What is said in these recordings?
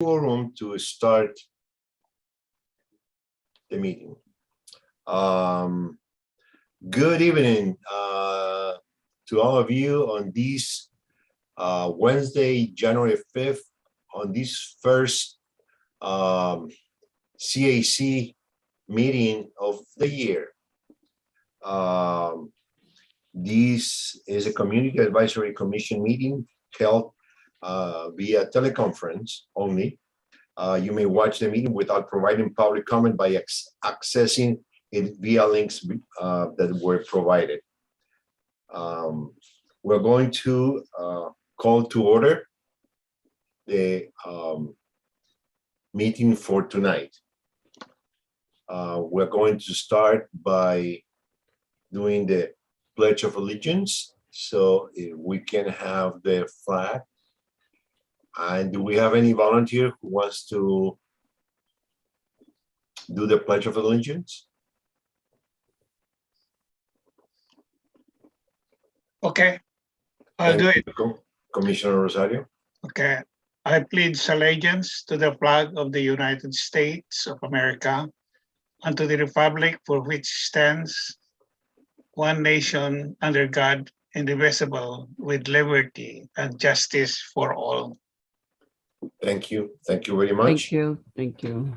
quorum to start the meeting. Good evening to all of you on this Wednesday, January 5th, on this first CAC meeting of the year. This is a Community Advisory Commission meeting held via teleconference only. You may watch the meeting without providing public comment by accessing it via links that were provided. We're going to call to order the meeting for tonight. We're going to start by doing the Pledge of Allegiance. So if we can have the flag. And do we have any volunteer who wants to do the Pledge of Allegiance? Okay, I'll do it. Commissioner Rosario. Okay, I pledge allegiance to the flag of the United States of America and to the republic for which stands one nation under God, indivisible, with liberty and justice for all. Thank you. Thank you very much. Thank you. Thank you.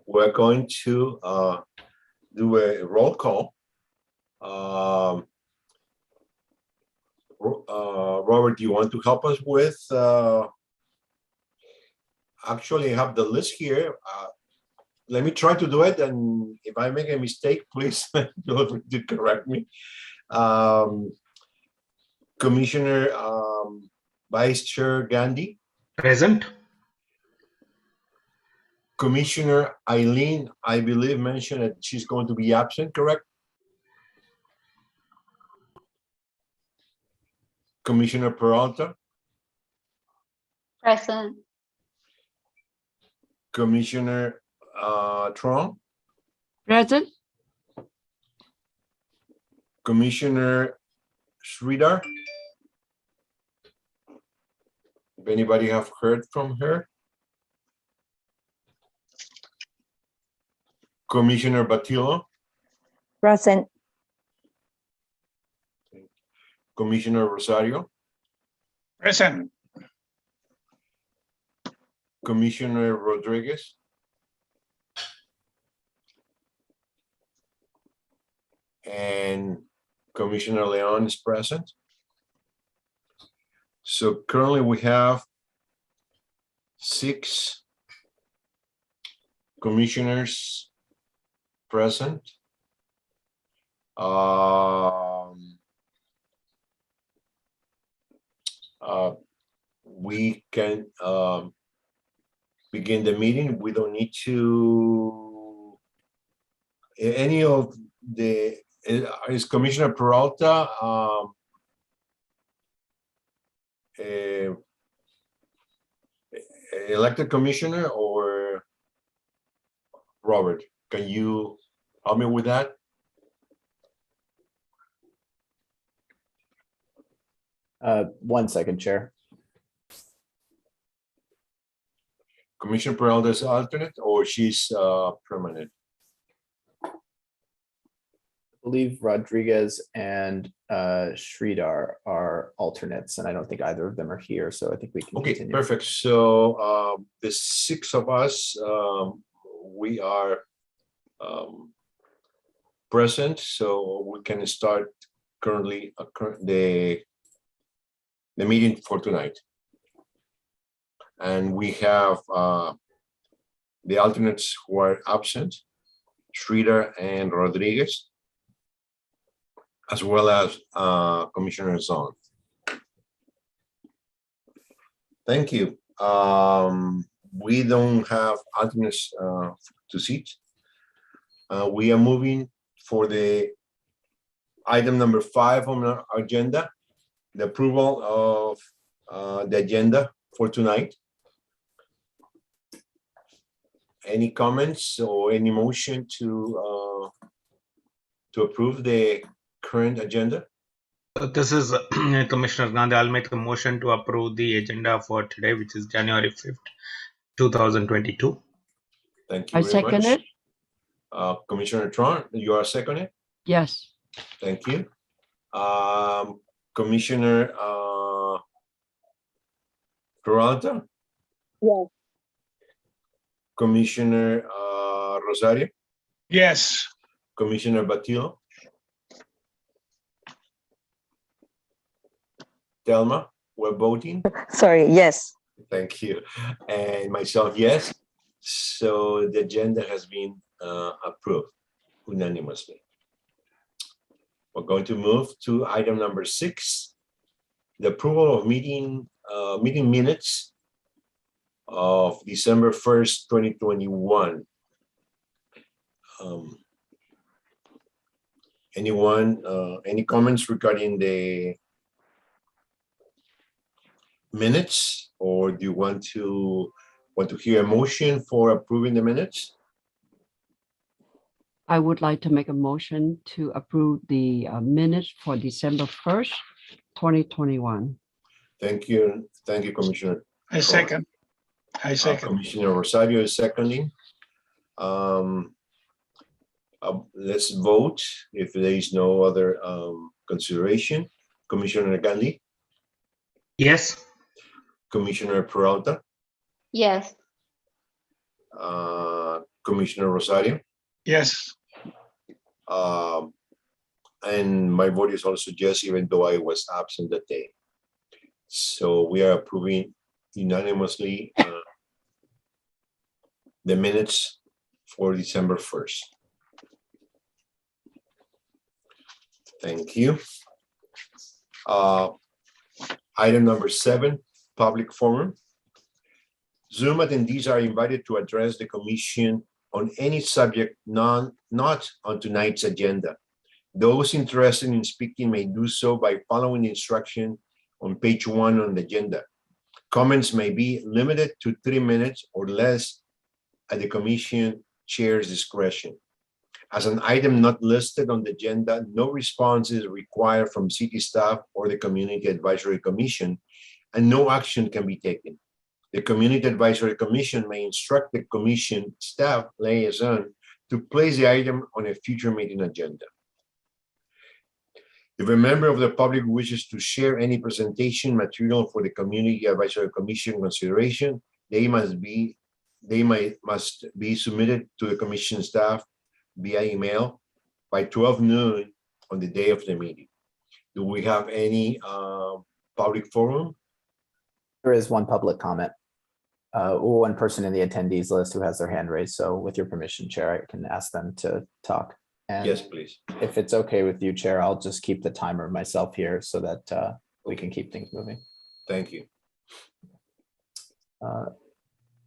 We're going to do a roll call. Robert, do you want to help us with? Actually, I have the list here. Let me try to do it, and if I make a mistake, please feel free to correct me. Commissioner Vice Chair Gandhi. Present. Commissioner Eileen, I believe, mentioned that she's going to be absent, correct? Commissioner Peralta. Present. Commissioner Tron. Present. Commissioner Sridhar. If anybody have heard from her. Commissioner Batillo. Present. Commissioner Rosario. Present. Commissioner Rodriguez. And Commissioner Leon is present. So currently we have 6 commissioners present. We can begin the meeting. We don't need to any of the is Commissioner Peralta elected commissioner, or Robert? Can you help me with that? 1 second, Chair. Commissioner Peralta is alternate, or she's permanent? I believe Rodriguez and Sridhar are alternates, and I don't think either of them are here, so I think we can Okay, continue. perfect. So the 6 of us, we are present, so we can start currently the meeting for tonight. And we have the alternates who are absent, Sridhar and Rodriguez, as well as Commissioner Zong. Thank you. We don't have alternates to seat. We are moving for the item number 5 on our agenda, the approval of the agenda for tonight. Any comments or any motion to approve the current agenda? This is Commissioner Gandhi. I'll make a motion to approve the agenda for today, which is January 5th, 2022. Thank you I very second much. it. Commissioner Tron, you are seconding? Yes. Thank you. Commissioner Peralta, Yes. Commissioner Rosario, Yes. Commissioner Batillo, Telma, we're voting. Sorry, yes. Thank you. And myself, yes. So the agenda has been approved unanimously. We're going to move to item number 6, the approval of meeting minutes of December 1st, 2021. Anyone, any comments regarding the minutes, or do you want to hear a motion for approving the minutes? I would like to make a motion to approve the minutes for December 1st, 2021. Thank you. Thank you, Commissioner. I second. Commissioner Rosario is seconding. Let's vote if there is no other consideration. Commissioner Gandhi, Yes. Commissioner Peralta, Yes. Commissioner Rosario, Yes. and my vote is also yes, even though I was absent that day. So we are approving unanimously the minutes for December 1st. Thank you. Item number 7, public forum. Zoom attendees are invited to address the commission on any subject not on tonight's agenda. Those interested in speaking may do so by following the instruction on page 1 on the agenda. Comments may be limited to 3 minutes or less at the commission chair's discretion. As an item not listed on the agenda, no response is required from city staff or the Community Advisory Commission, and no action can be taken. The Community Advisory Commission may instruct the commission staff liaison to place the item on a future meeting agenda. If a member of the public wishes to share any presentation material for the Community Advisory Commission consideration, they must be submitted to the commission staff via email by 12 noon on the day of the meeting. Do we have any public forum? There is one public comment. One person in the attendees list who has their hand raised. So with your permission, Chair, I can ask them to talk. And Yes, please. if it's okay with you, Chair, I'll just keep the timer myself here so that we can keep things moving. Thank you.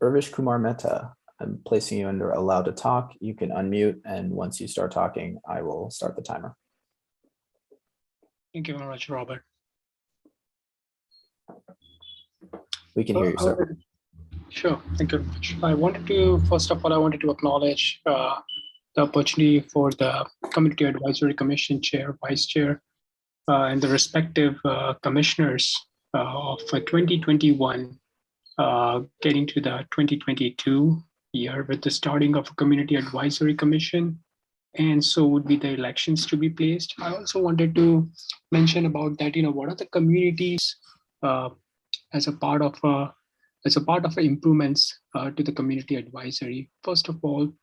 Urvish Kumar Mehta, I'm placing you under allow to talk. You can unmute, and once you start talking, I will start the timer. Thank you very much, Robert. We can hear you, sir. Sure, thank you very much. I wanted to, first of all, I wanted to acknowledge the opportunity for the Community Advisory Commission Chair, Vice Chair, and the respective commissioners of 2021 getting to the 2022 year with the starting of a Community Advisory Commission, and so would be the elections to be placed. I also wanted to mention about that, what are the communities as a part of improvements to the community advisory. First of all,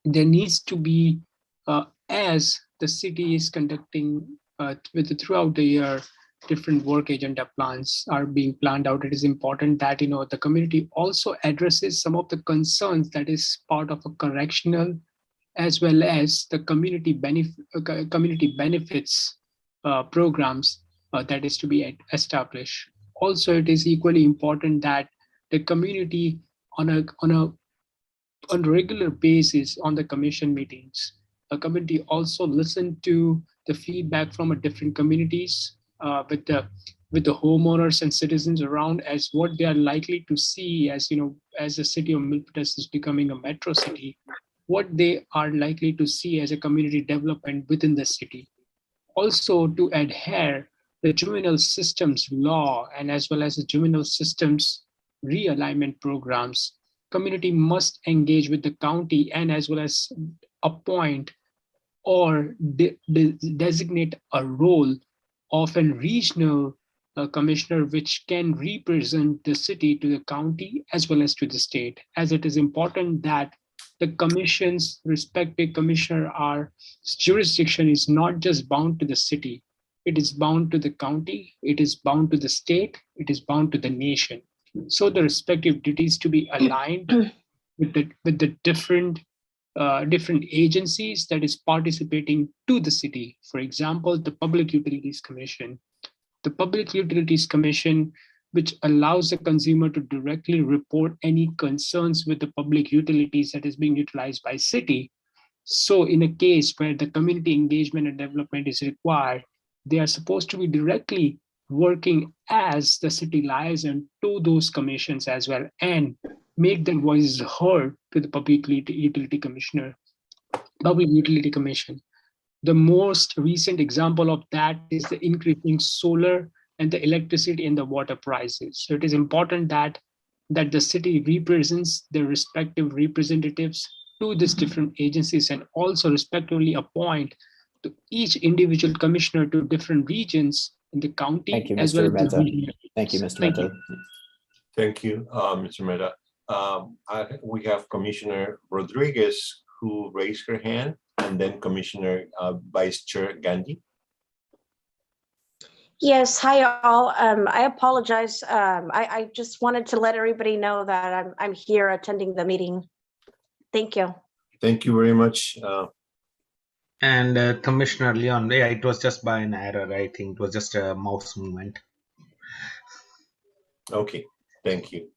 there needs to be, as the city is conducting throughout the year, different work agenda plans are being planned out. It is important that the community also addresses some of the concerns that is part of a correctional as well as the community benefits programs that is to be established. Also, it is equally important that the community on a regular basis on the commission meetings, the community also listen to the feedback from different communities with the homeowners and citizens around as what they are likely to see as the city of Milpitas is becoming a metro city, what they are likely to see as a community development within the city. Also to adhere the juvenile systems law and as well as the juvenile systems realignment programs community must engage with the county and as well as appoint or designate a role of a regional commissioner which can represent the city to the county as well as to the state, as it is important that the commission's respective commissioner our jurisdiction is not just bound to the city, it is bound to the county, it is bound to the state, it is bound to the nation. So the respective duties to be aligned with the different agencies that is participating to the city. For example, the Public Utilities Commission. The Public Utilities Commission, which allows the consumer to directly report any concerns with the public utilities that is being utilized by city. So in a case where the community engagement and development is required, they are supposed to be directly working as the city liaison to those commissions as well and make their voices heard to the Public Utility Commission. The most recent example of that is the increasing solar and the electricity and the water prices. So it is important that the city represents their respective representatives to these different agencies and also respectively appoint to each individual commissioner to different regions in the county Thank you, as well Mr. as the Mehta. regional. Thank you, Mr. Thank you. Mehta. Thank you, Mr. Mehta. We have Commissioner Rodriguez who raised her hand, and then Commissioner Vice Chair Gandhi. Yes, hi all. I apologize. I just wanted to let everybody know that I'm here attending the meeting. Thank you. Thank you very much. And Commissioner Leon, yeah, it was just by an error. I think it was just a mouse movement. Okay, thank you.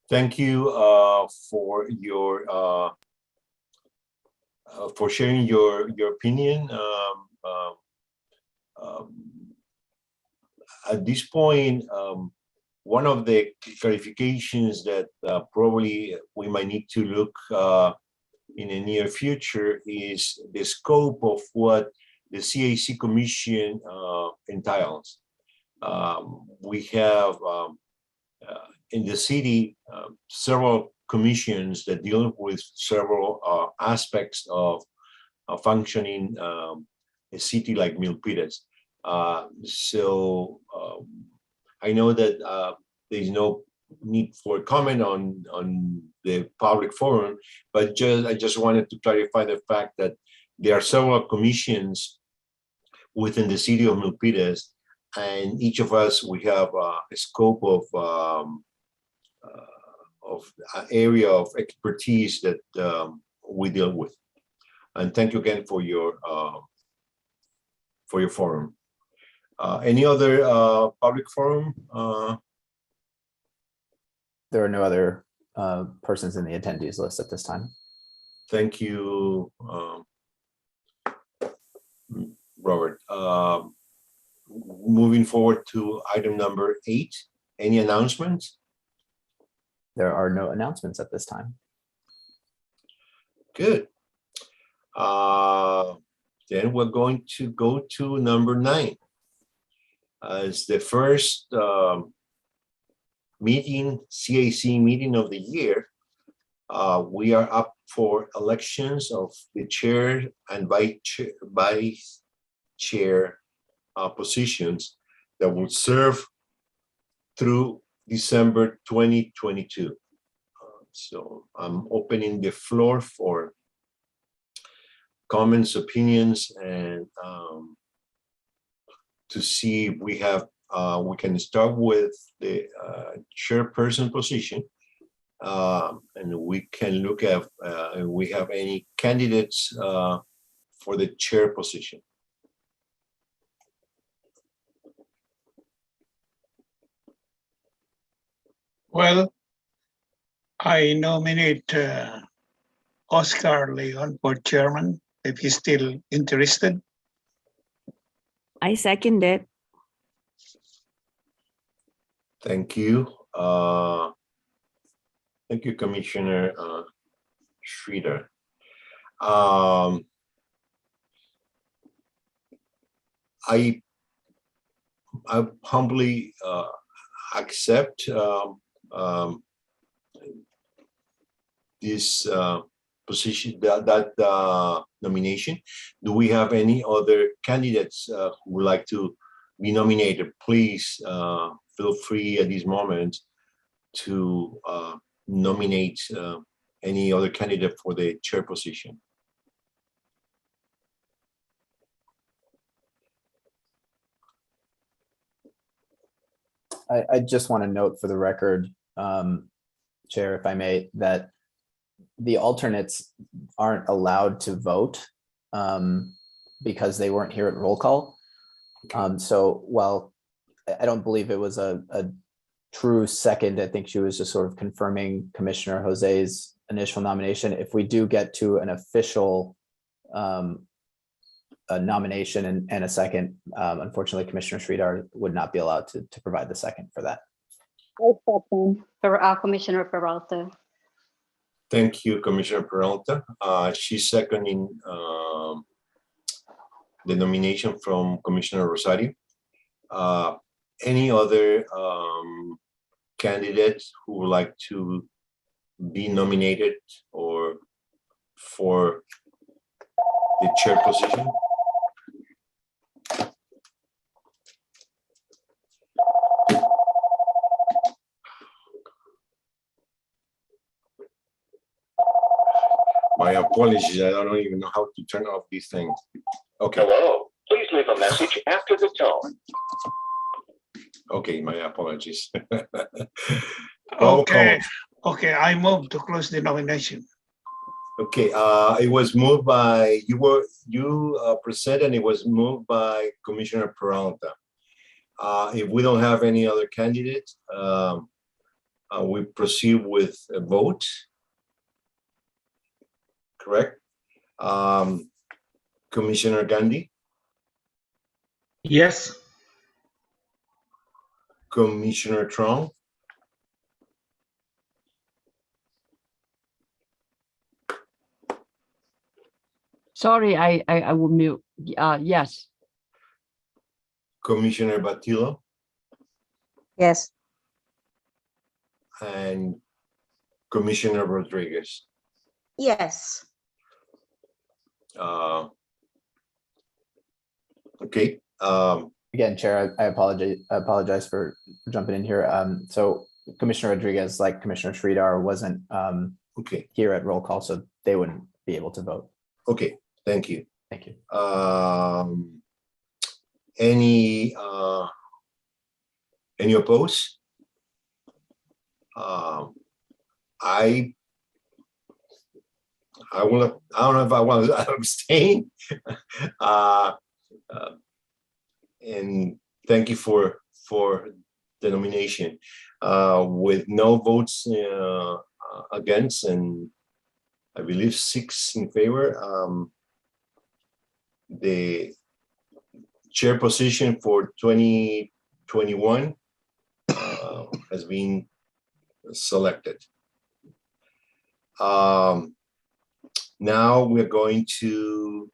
Thank you for your for sharing your opinion. At this point, one of the clarifications that probably we might need to look in the near future is the scope of what the CAC Commission entails. We have in the city several commissions that deal with several aspects of functioning a city like Milpitas. So I know that there's no need for comment on the public forum, but I just wanted to clarify the fact that there are several commissions within the city of Milpitas, and each of us, we have a scope of area of expertise that we deal with. And thank you again for your forum. Any other public forum? There are no other persons in the attendees list at this time. Thank you, Robert. Moving forward to item number 8, any announcements? There are no announcements at this time. Good. Then we're going to go to number 9. As the first CAC meeting of the year, we are up for elections of the chair and vice chair positions that will serve through December 2022. So I'm opening the floor for comments, opinions, and to see if we have, we can start with the chairperson position, and we can look at if we have any candidates for the chair position. Well, I nominate Oscar Leon for chairman, if he's still interested. I second it. Thank you. Thank you, Commissioner Schroeder. I humbly accept this position, that nomination. Do we have any other candidates who would like to be nominated? Please feel free at this moment to nominate any other candidate for the chair position. I just want to note for the record, Chair, if I may, that the alternates aren't allowed to vote because they weren't here at roll call. So while I don't believe it was a true second, I think she was just sort of confirming Commissioner Jose's initial nomination. If we do get to an official a nomination and a second, unfortunately, Commissioner Sridhar would not be allowed to provide the second for that. For Commissioner Peralta. Thank you, Commissioner Peralta. She's seconding the nomination from Commissioner Rosario. Any other candidates who would like to be nominated or for the chair position? My apologies, I don't even know how to turn off these things. Okay. Hello, please leave a message after the tone. Okay, my apologies. Okay, okay, I move to close the nomination. Okay, it was moved by, you presented, it was moved by Commissioner Peralta. If we don't have any other candidates, we proceed with a vote. Correct? Commissioner Gandhi, Yes. Commissioner Trong, Sorry, I will mute. Yes. Commissioner Batillo, Yes. and Commissioner Rodriguez. Yes. Okay. Again, Chair, I apologize for jumping in here. So Commissioner Rodriguez, like Commissioner Sridhar, wasn't Okay. here at roll call, so they wouldn't be able to vote. Okay. Thank you. Thank you. Any opposed? I don't know if I want to abstain. And thank you for the nomination. With no votes against, and I believe 6 in favor, the chair position for 2021 has been selected. Now we're going to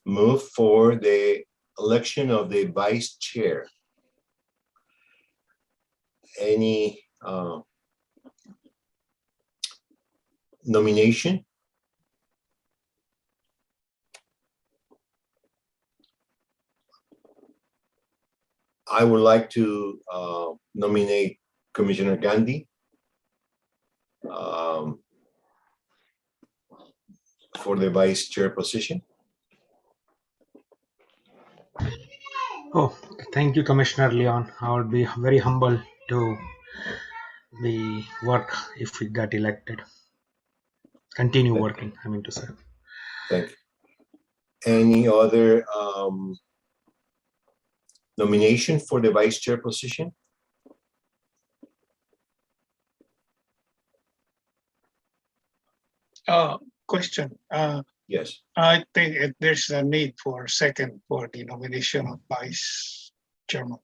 move for the election of the vice chair. Any nomination? I would like to nominate Commissioner Gandhi for the vice chair position. Oh, thank you, Commissioner Leon. I would be very humble to be work if we got elected. Continue working, I mean to say. Thank you. Any other nomination for the vice chair position? Question. Yes. I think there's a need for second for the nomination of vice chairman.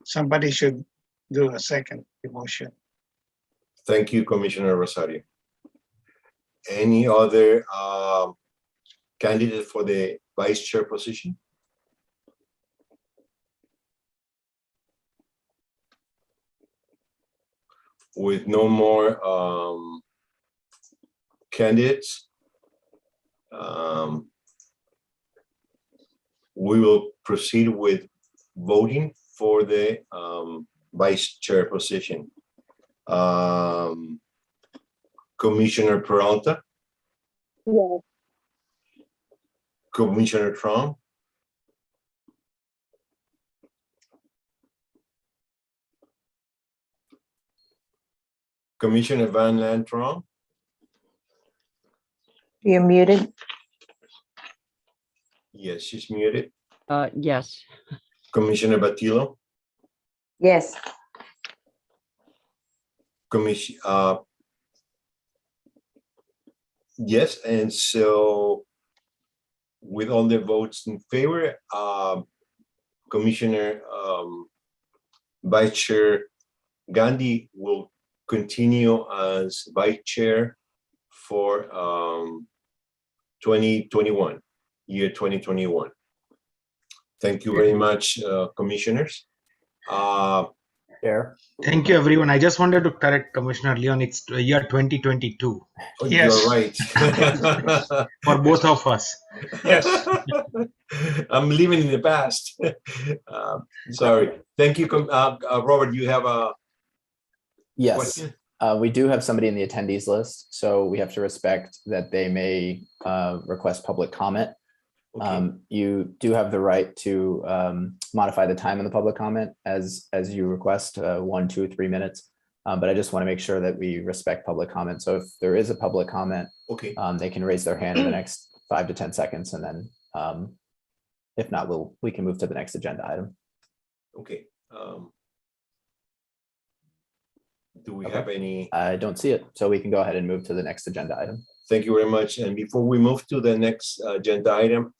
Somebody should do a second motion. Thank you, Commissioner Rosario. Any other candidate for the vice chair position? with no more candidates, we will proceed with voting for the vice chair position. Commissioner Peralta, Yes. Commissioner Trump, Commissioner Van Lantrom, You're muted. yes, she's muted. Yes. Commissioner Batillo, Yes. Commission, yes, and so with all the votes in favor, Commissioner Vice Chair Gandhi will continue as Vice Chair for 2021, year 2021. Thank you very much, commissioners. Chair. Thank you, everyone. I just wanted to correct Commissioner Leon. It's year 2022 Yes. You're right. for both of us. Yes. I'm living in the past. Sorry. Thank you, Robert. You have a Yes, question? we do have somebody in the attendees list, so we have to respect that they may request public comment. Okay. You do have the right to modify the time in the public comment as you request, 1, 2, 3 minutes. But I just want to make sure that we respect public comment. So if there is a public comment, Okay. they can raise their hand in the next 5 to 10 seconds, and then if not, we can move to the next agenda item. Okay. Do we Okay. have any? I don't see it, so we can go ahead and move to the next agenda item. Thank you very much. And before we move to the next agenda item,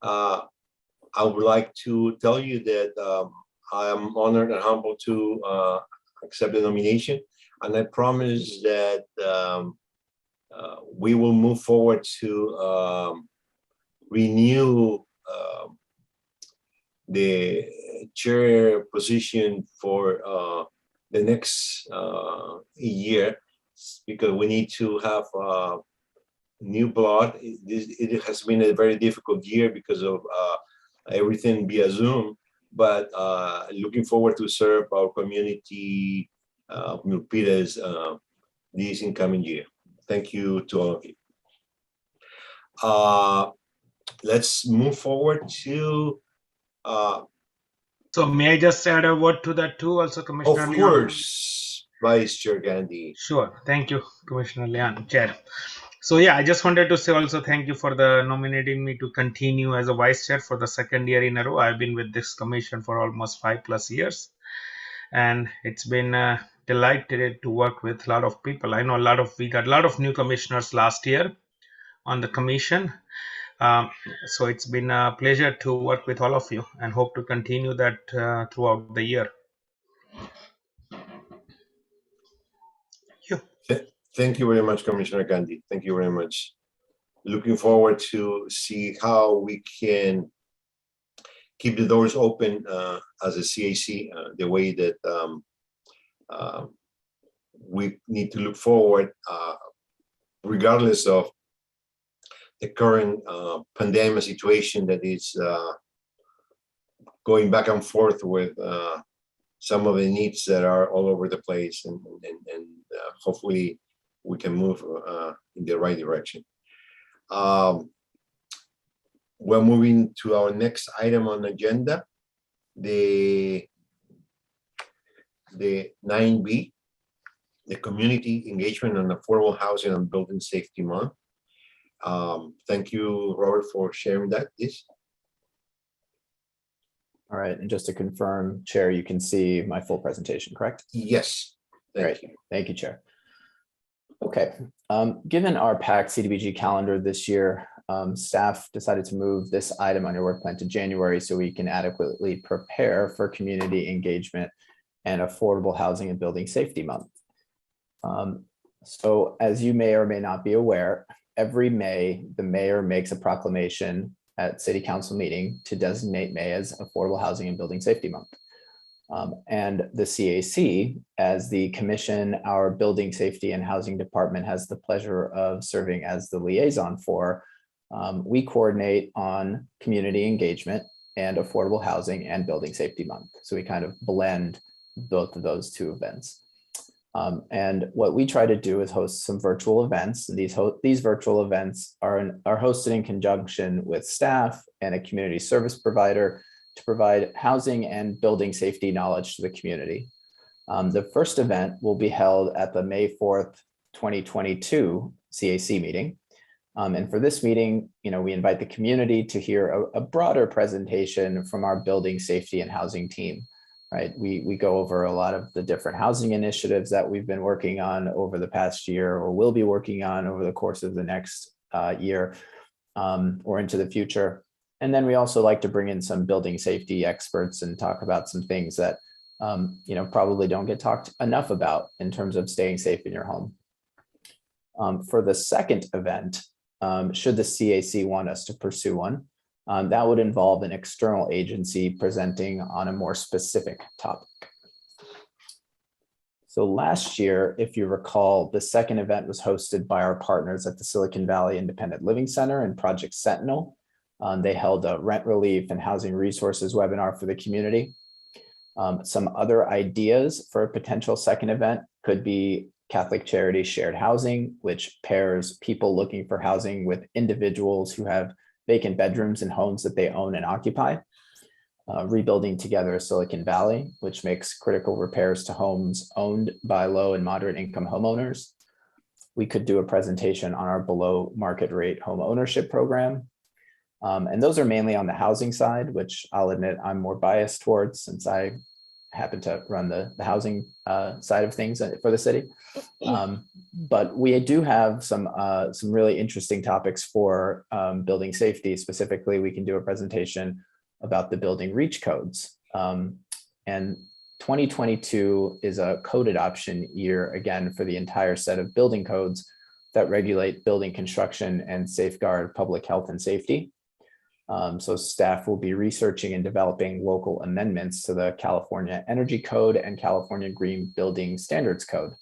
I would like to tell you that I am honored and humbled to accept the nomination, and I promise that we will move forward to renew the chair position for the next year, because we need to have new blood. It has been a very difficult year because of everything via Zoom, but looking forward to serve our community, Milpitas, this incoming year. Thank you to all of you. Let's move forward to So may I just add a word to that too, also, Commissioner of Leon? course, Vice Chair Gandhi. Sure. Thank you, Commissioner Leon, Chair. So yeah, I just wanted to say also thank you for the nominating me to continue as a vice chair for the second year in a row. I've been with this commission for almost 5+ years, and it's been a delight to work with a lot of people. I know we got a lot of new commissioners last year on the commission. So it's been a pleasure to work with all of you, and hope to continue that throughout the year. Thank you very much, Commissioner Gandhi. Thank you very much. Looking forward to see how we can keep the doors open as a CAC, the way that we need to look forward, regardless of the current pandemic situation that is going back and forth with some of the needs that are all over the place, and hopefully we can move in the right direction. We're moving to our next item on the agenda, the 9B, the Community Engagement on Affordable Housing and Building Safety Month. Thank you, Robert, for sharing that. Yes. All right, and just to confirm, Chair, you can see my full presentation, correct? Yes. Thank you. Thank you, Chair. Okay, given our packed CDBG calendar this year, staff decided to move this item on your work plan to January so we can adequately prepare for community engagement and affordable housing and building safety month. So as you may or may not be aware, every May, the mayor makes a proclamation at city council meeting to designate May as Affordable Housing and Building Safety Month. And the CAC, as the commission, our building safety and housing department has the pleasure of serving as the liaison for, we coordinate on community engagement and affordable housing and building safety month. So we kind of blend both of those two events. And what we try to do is host some virtual events. And these virtual events are hosted in conjunction with staff and a community service provider to provide housing and building safety knowledge to the community. The first event will be held at the May 4th, 2022 CAC meeting. And for this meeting, we invite the community to hear a broader presentation from our building safety and housing team. Right, we go over a lot of the different housing initiatives that we've been working on over the past year, or will be working on over the course of the next year, or into the future. And then we also like to bring in some building safety experts and talk about some things that probably don't get talked enough about in terms of staying safe in your home. For the second event, should the CAC want us to pursue one, that would involve an external agency presenting on a more specific topic. So last year, if you recall, the second event was hosted by our partners at the Silicon Valley Independent Living Center and Project Sentinel. They held a rent relief and housing resources webinar for the community. Some other ideas for a potential second event could be Catholic Charities Shared Housing, which pairs people looking for housing with individuals who have vacant bedrooms in homes that they own and occupy. Rebuilding Together Silicon Valley, which makes critical repairs to homes owned by low and moderate income homeowners. We could do a presentation on our below market rate home ownership program. And those are mainly on the housing side, which I'll admit I'm more biased towards, since I happen to run the housing side of things for the city. But we do have some really interesting topics for building safety. Specifically, we can do a presentation about the building reach codes. And 2022 is a code adoption year, again, for the entire set of building codes that regulate building construction and safeguard public health and safety. So staff will be researching and developing local amendments to the California Energy Code and California Green Building Standards Code.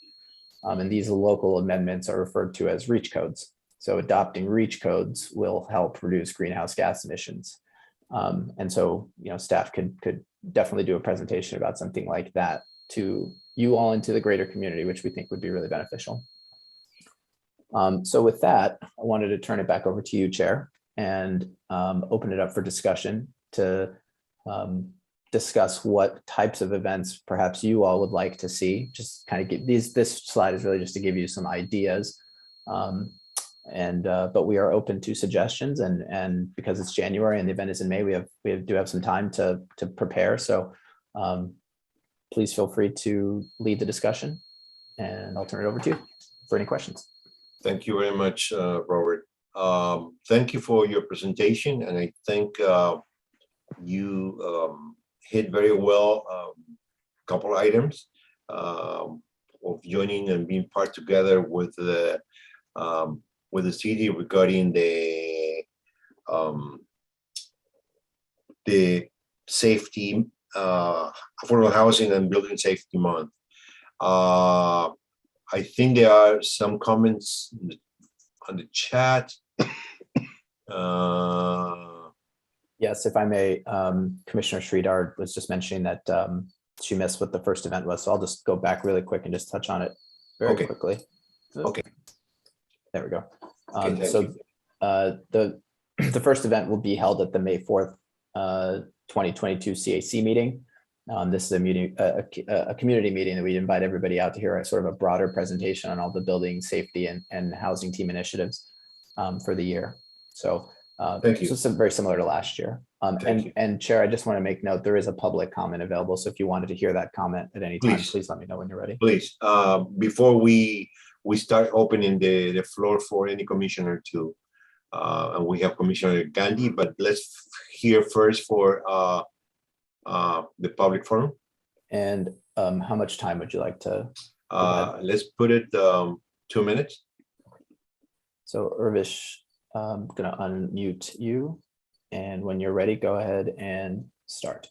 And these local amendments are referred to as REACH codes. So adopting REACH codes will help reduce greenhouse gas emissions. And so, staff could definitely do a presentation about something like that to you all into the greater community, which we think would be really beneficial. So with that, I wanted to turn it back over to you, Chair, and open it up for discussion to discuss what types of events perhaps you all would like to see. Just kind of give this slide is really just to give you some ideas. But we are open to suggestions, and because it's January and the event is in May, we do have some time to prepare. So please feel free to lead the discussion, and I'll turn it over to you for any questions. Thank you very much, Robert. Thank you for your presentation, and I think you hit very well a couple items of joining and being part together with the city regarding the safety, affordable housing and building safety month. I think there are some comments on the chat. Yes, if I may, Commissioner Sridhar was just mentioning that she missed what the first event was. So I'll just go back really quick and just touch on it very quickly. Okay. There we go. Okay, so the first event will be held at the May 4th, 2022 CAC meeting. This is a meeting, a community meeting that we invite everybody out to hear a sort of a broader presentation on all the building safety and housing team initiatives for the year. So thank you. So it's very similar to last year. And Chair, I just want to make note, there is a public comment available. So if you wanted to hear that comment at any time, please let me know when you're ready. Please, before we start opening the floor for any commissioner too. And we have Commissioner Gandhi, but let's hear first for the public forum. And how much time would you like to? Let's put it 2 minutes. So Urvish, I'm going to unmute you. And when you're ready, go ahead and start.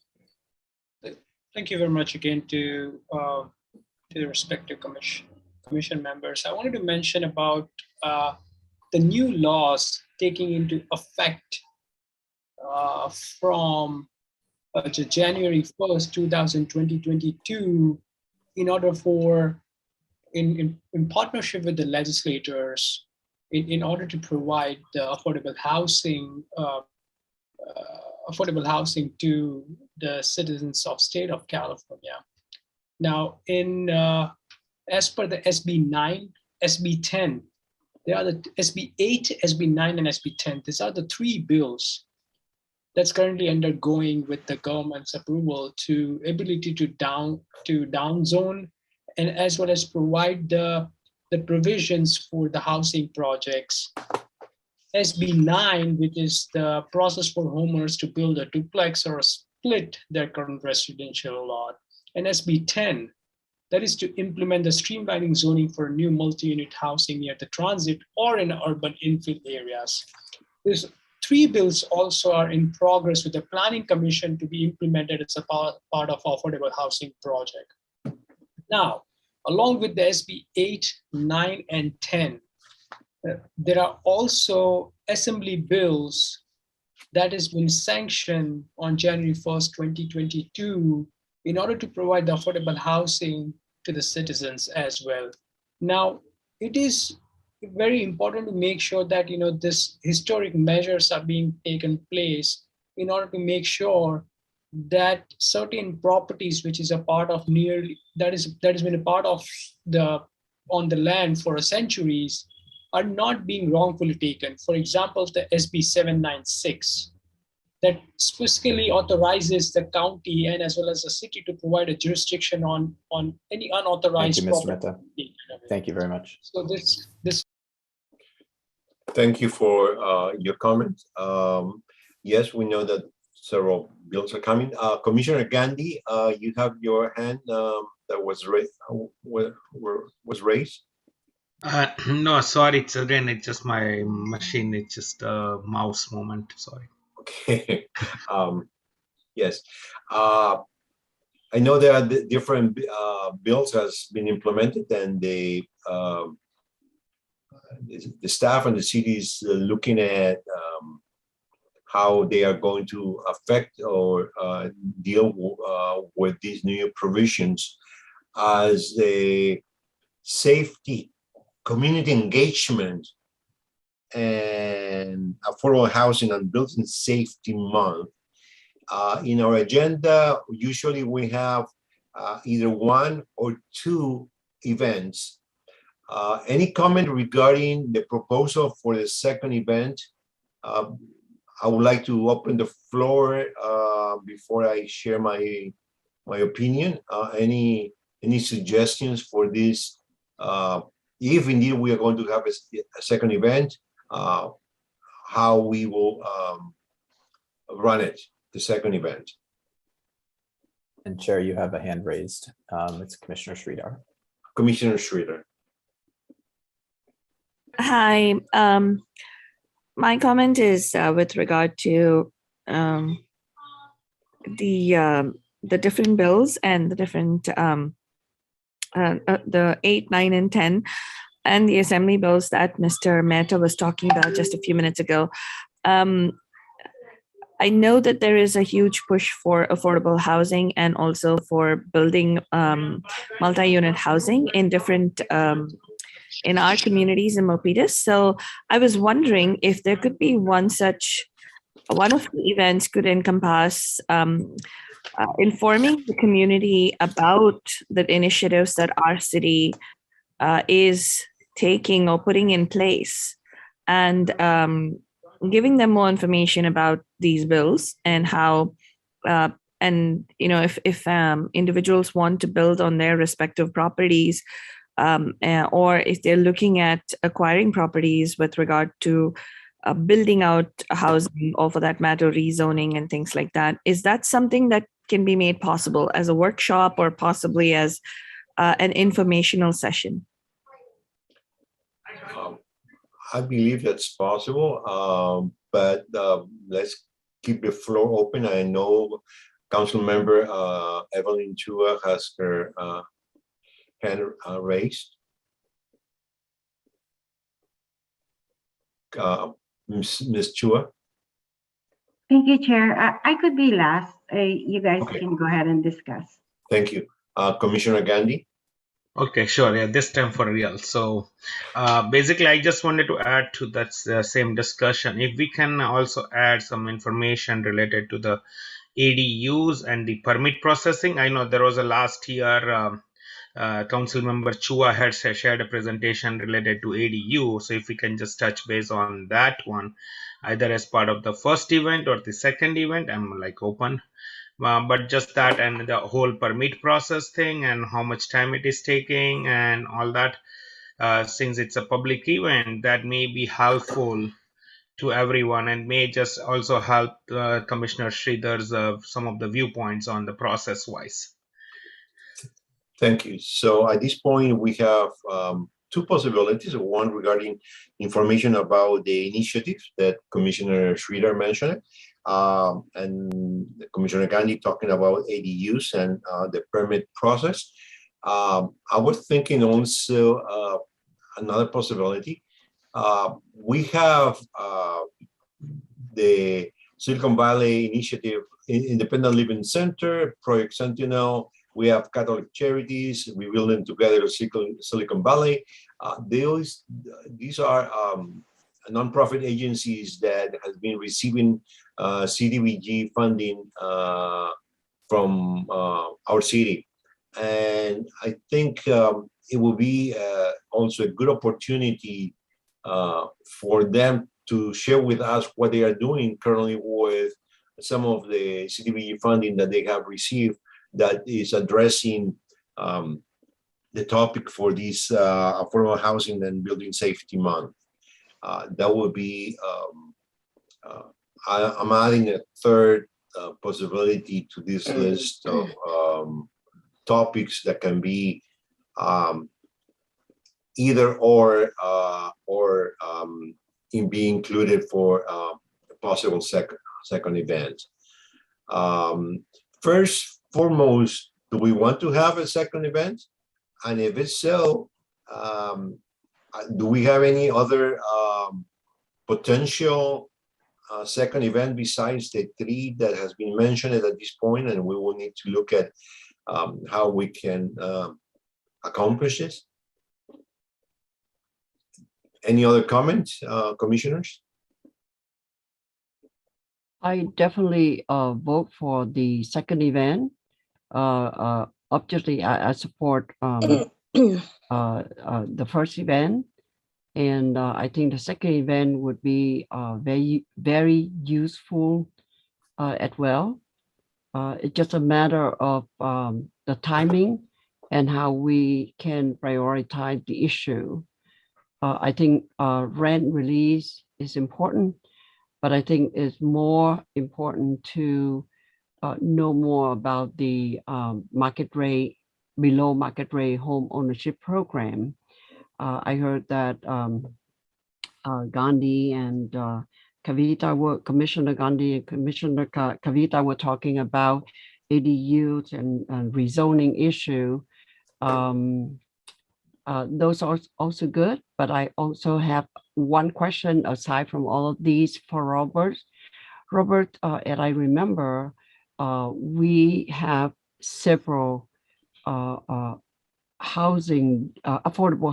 Thank you very much again to the respective commission members. I wanted to mention about the new laws taking into effect from January 1st, 2022, in order for, in partnership with the legislators, in order to provide the affordable housing to the citizens of state of California. Now, as per the SB 9, SB 10, there are the SB 8, SB 9, and SB 10. These are the three bills that's currently undergoing with the government's approval to ability to down zone, and as well as provide the provisions for the housing projects. SB 9, which is the process for homeowners to build a duplex or split their current residential lot. And SB 10, that is to implement the streamlining zoning for new multi-unit housing near the transit or in urban infill areas. These three bills also are in progress with the Planning Commission to be implemented as a part of affordable housing project. Now, along with the SB 8, 9, and 10, there are also assembly bills that has been sanctioned on January 1st, 2022, in order to provide the affordable housing to the citizens as well. Now, it is very important to make sure that this historic measures are being taken place in order to make sure that certain properties, which is a part of that has been a part of on the land for centuries, are not being wrongfully taken. For example, the SB 796 that specifically authorizes the county and as well as the city to provide a jurisdiction on any unauthorized Thank you, Mr. property. Mehta. Thank you very much. So this. Thank you for your comment. Yes, we know that several bills are coming. Commissioner Gandhi, you have your hand that was raised. No, sorry. It's just my machine. It's just a mouse moment. Sorry. Okay. Yes. I know there are different bills has been implemented, and the staff and the city is looking at how they are going to affect or deal with these new provisions as a safety, community engagement, and affordable housing and building safety month. In our agenda, usually we have either one or two events. Any comment regarding the proposal for the second event? I would like to open the floor before I share my opinion. Any suggestions for this? If indeed we are going to have a second event, how we will run it, the second event. And Chair, you have a hand raised. It's Commissioner Sridhar. Commissioner Sridhar. Hi, my comment is with regard to the different bills and the different the 8, 9, and 10, and the assembly bills that Mr. Mehta was talking about just a few minutes ago. I know that there is a huge push for affordable housing and also for building multi-unit housing in different in our communities in Milpitas. So I was wondering if there could be one of the events could encompass informing the community about the initiatives that our city is taking or putting in place, and giving them more information about these bills and how, and if individuals want to build on their respective properties, or if they're looking at acquiring properties with regard to building out housing, or for that matter, rezoning and things like that. Is that something that can be made possible as a workshop or possibly as an informational session? I believe that's possible, but let's keep the floor open. I know Council member Evelyn Chua has her hand raised. Ms. Chua. Thank you, Chair. I could be last. You guys Okay. can go ahead and discuss. Thank you. Commissioner Gandhi. Okay, sure. Yeah, this time for real. So basically, I just wanted to add to that same discussion. If we can also add some information related to the ADUs and the permit processing. I know there was a last year Council member Chua had shared a presentation related to ADU. So if we can just touch base on that one, either as part of the first event or the second event, I'm like open. But just that and the whole permit process thing and how much time it is taking and all that, since it's a public event, that may be helpful to everyone and may just also help Commissioner Sridhar's some of the viewpoints on the process wise. Thank you. So at this point, we have two possibilities. One regarding information about the initiative that Commissioner Sridhar mentioned, and Commissioner Gandhi talking about ADUs and the permit process. I was thinking also another possibility. We have the Silicon Valley Initiative, Independent Living Center, Project Sentinel. We have Catholic Charities, Rebuilding Together Silicon Valley. These are nonprofit agencies that has been receiving CDBG funding from our city. And I think it will be also a good opportunity for them to share with us what they are doing currently with some of the CDBG funding that they have received that is addressing the topic for this affordable housing and building safety month. That would be, I'm adding a third possibility to this list of topics that can be either or in being included for a possible second event. First, foremost, do we want to have a second event? And if it's so, do we have any other potential second event besides the three that has been mentioned at this point? And we will need to look at how we can accomplish this. Any other comments, commissioners? I definitely vote for the second event. Obviously, I support the first event, and I think the second event would be very useful as well. It's just a matter of the timing and how we can prioritize the issue. I think rent release is important, but I think it's more important to know more about the market rate, below market rate home ownership program. I heard that Gandhi and Kavita Commissioner Gandhi and Commissioner Kavita were talking about ADUs and rezoning issue. Those are also good, but I also have one question aside from all of these for Robert. Robert, and I remember we have several affordable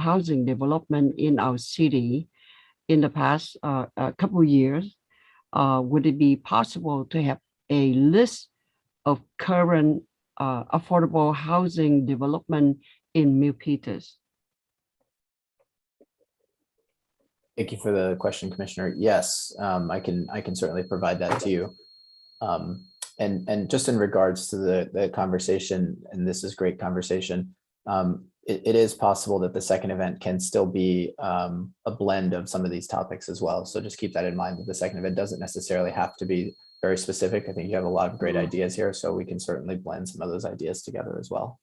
housing development in our city in the past couple of years. Would it be possible to have a list of current affordable housing development in Milpitas? Thank you for the question, Commissioner. Yes, I can certainly provide that to you. And just in regards to the conversation, and this is great conversation, it is possible that the second event can still be a blend of some of these topics as well. So just keep that in mind, that the second event doesn't necessarily have to be very specific. I think you have a lot of great ideas here, so we can certainly blend some of those ideas together as well.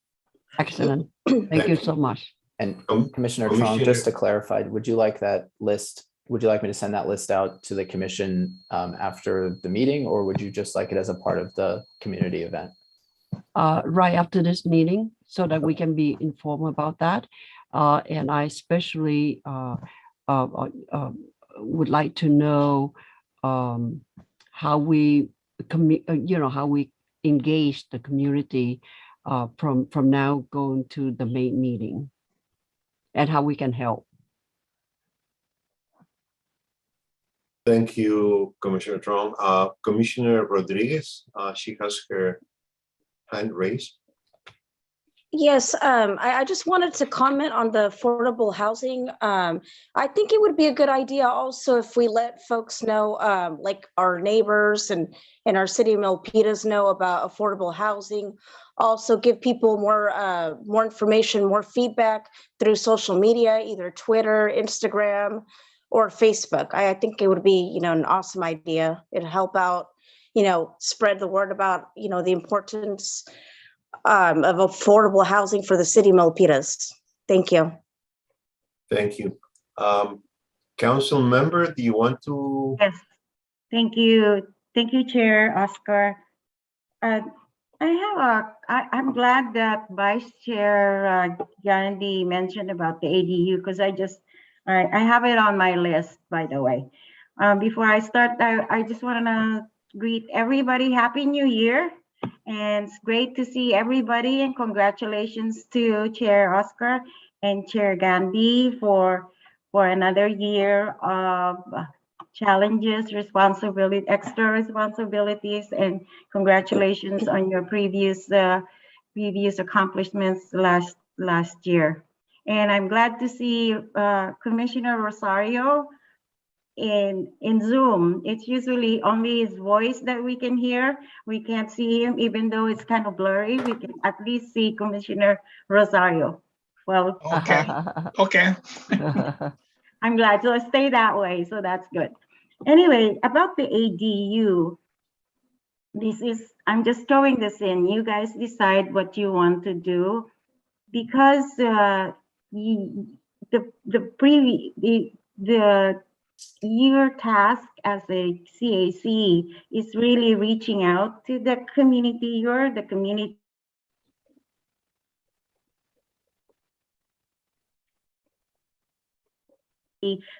Excellent. Thank you so much. And Commissioner Trong, just to clarify, would you like that list would you like me to send that list out to the commission after the meeting, or would you just like it as a part of the community event? Right after this meeting, so that we can be informed about that. And I especially would like to know how we how we engage the community from now going to the main meeting, and how we can help. Thank you, Commissioner Tron. Commissioner Rodriguez, she has her hand raised. Yes, I just wanted to comment on the affordable housing. I think it would be a good idea also if we let folks know, like our neighbors and our city of Milpitas know about affordable housing. Also give people more information, more feedback through social media, either Twitter, Instagram, or Facebook. I think it would be, an awesome idea. It'd help out, spread the word about, the importance of affordable housing for the city of Milpitas. Thank you. Thank you. Council member, do you want to? Yes, thank you. Thank you, Chair Oscar. I'm glad that Vice Chair Gandhi mentioned about the ADU, because I have it on my list, by the way. Before I start, I just want to greet everybody. Happy New Year. And it's great to see everybody, and congratulations to Chair Oscar and Chair Gandhi for another year of challenges, responsibility, extra responsibilities, and congratulations on your previous accomplishments last year. And I'm glad to see Commissioner Rosario in Zoom. It's usually only his voice that we can hear. We can't see him, even though it's kind of blurry. We can at least see Commissioner Rosario. Well, Okay. Okay. I'm glad. So stay that way. So that's good. Anyway, about the ADU, I'm just throwing this in. You guys decide what you want to do, because your task as a CAC is really reaching out to the community. You're the community